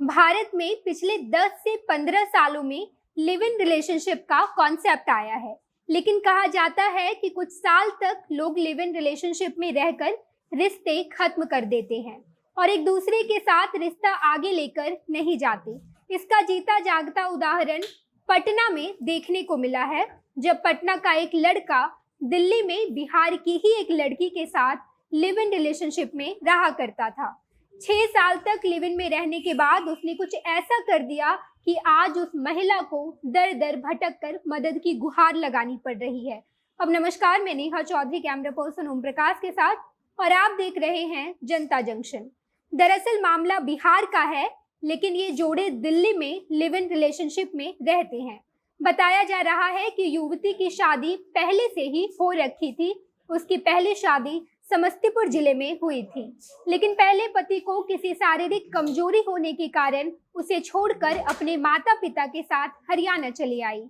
भारत में पिछले 10 से 15 सालों में लिव इन रिलेशनशिप का कॉन्सेप्ट आया है, लेकिन कहा जाता है कि कुछ साल तक लोग लिव इन रिलेशनशिप में रहकर रिश्ते खत्म कर देते हैं और एक दूसरे के साथ रिश्ता आगे लेकर नहीं जाते। इसका जीता जागता उदाहरण पटना में देखने को मिला है, जब पटना का एक लड़का दिल्ली में बिहार की ही एक लड़की के साथ लिव इन रिलेशनशिप में रहा करता था। 6 साल तक लिव इन में रहने के बाद उसने कुछ ऐसा कर दिया कि आज उस महिला को दर दर भटक कर मदद की गुहार लगानी पड़ रही है। अब नमस्कार, मैं नेहा चौधरी कैमरा पर्सन ओम प्रकाश के साथ और आप देख रहे हैं जनता जंक्शन। दरअसल मामला बिहार का है, लेकिन ये जोड़े दिल्ली में लिव इन रिलेशनशिप में रहते हैं। बताया जा रहा है कि युवती की शादी पहले से ही हो रखी थी। उसकी पहली शादी समस्तीपुर जिले में हुई थी, लेकिन पहले पति को किसी शारीरिक कमजोरी होने के कारण उसे छोड़कर अपने माता पिता के साथ हरियाणा चली आई।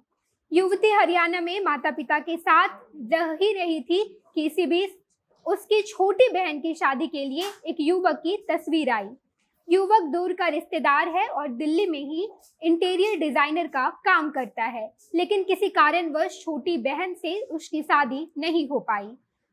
युवती हरियाणा में माता पिता के साथ रह ही रही थी कि इसी बीच उसकी छोटी बहन की शादी के लिए एक युवक की तस्वीर आई। युवक दूर का रिश्तेदार है और दिल्ली में ही इंटीरियर डिजाइनर का काम करता है, लेकिन किसी कारणवश छोटी बहन से उसकी शादी नहीं हो पाई।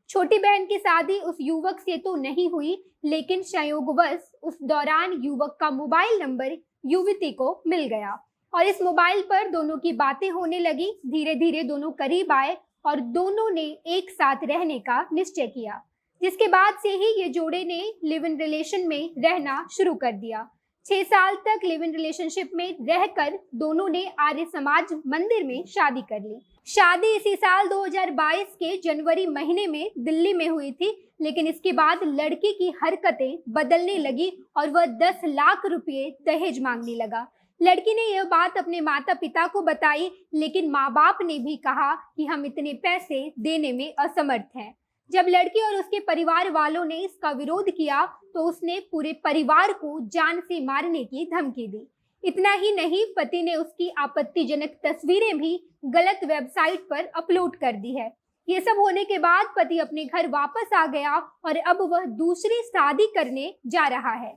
छोटी बहन की शादी उस युवक से तो नहीं हुई, लेकिन संयोगवश उस दौरान युवक का मोबाइल नंबर युवती को मिल गया और इस मोबाइल पर दोनों की बातें होने लगी। धीरे धीरे दोनों करीब आए और दोनों ने एक साथ रहने का निश्चय किया, जिसके बाद से ही ये जोड़े ने लिव इन रिलेशन में रहना शुरू कर दिया। 6 साल तक लिव इन रिलेशनशिप में रहकर दोनों ने आर्य समाज मंदिर में शादी कर ली। शादी इसी साल 2022 के जनवरी महीने में दिल्ली में हुई थी, लेकिन इसके बाद लड़की की हरकतें बदलने लगी और वह 10 लाख रुपए दहेज मांगने लगा। लड़की ने यह बात अपने माता पिता को बताई, लेकिन माँ बाप ने भी कहा कि हम इतने पैसे देने में असमर्थ हैं। जब लड़की और उसके परिवार वालों ने इसका विरोध किया तो उसने पूरे परिवार को जान से मारने की धमकी दी। इतना ही नहीं, पति ने उसकी आपत्तिजनक तस्वीरें भी गलत वेबसाइट पर अपलोड कर दी है। ये सब होने के बाद पति अपने घर वापस आ गया और अब वह दूसरी शादी करने जा रहा है।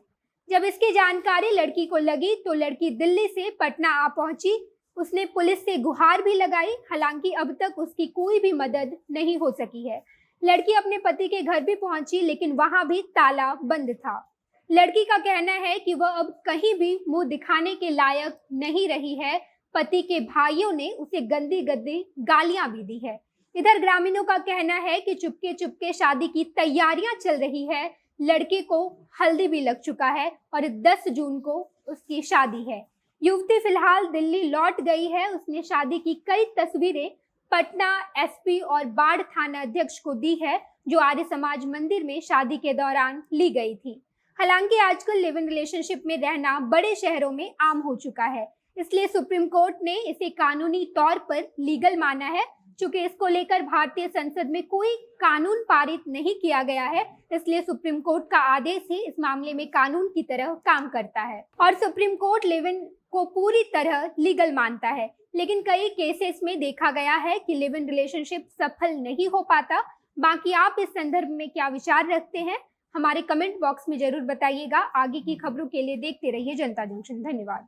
जब इसकी जानकारी लड़की को लगी तो लड़की दिल्ली से पटना आ पहुंची। उसने पुलिस से गुहार भी लगाई, हालांकि अब तक उसकी कोई भी मदद नहीं हो सकी है। लड़की अपने पति के घर भी पहुंची, लेकिन वहां भी ताला बंद था। लड़की का कहना है कि वह अब कहीं भी मुंह दिखाने के लायक नहीं रही है। पति के भाइयों ने उसे गंदी गंदी गालियां भी दी है। इधर ग्रामीणों का कहना है कि चुपके चुपके शादी की तैयारियां चल रही है। लड़के को हल्दी भी लग चुका है और 10 जून को उसकी शादी है। युवती फिलहाल दिल्ली लौट गई है। उसने शादी की कई तस्वीरें पटना एसपी और बाढ़ थाना अध्यक्ष को दी है, जो आर्य समाज मंदिर में शादी के दौरान ली गई थी। हालांकि आजकल लिव इन रिलेशनशिप में रहना बड़े शहरों में आम हो चुका है, इसलिए सुप्रीम कोर्ट ने इसे कानूनी तौर पर लीगल माना है। चूंकि इसको लेकर भारतीय संसद में कोई कानून पारित नहीं किया गया है, इसलिए सुप्रीम कोर्ट का आदेश ही इस मामले में कानून की तरह काम करता है और सुप्रीम कोर्ट लिव इन को पूरी तरह लीगल मानता है। लेकिन कई केसेस में देखा गया है कि लिव इन रिलेशनशिप सफल नहीं हो पाता। बाकी आप इस संदर्भ में क्या विचार रखते हैं, हमारे कमेंट बॉक्स में जरूर बताइएगा। आगे की खबरों के लिए देखते रहिए जनता जंक्शन। धन्यवाद।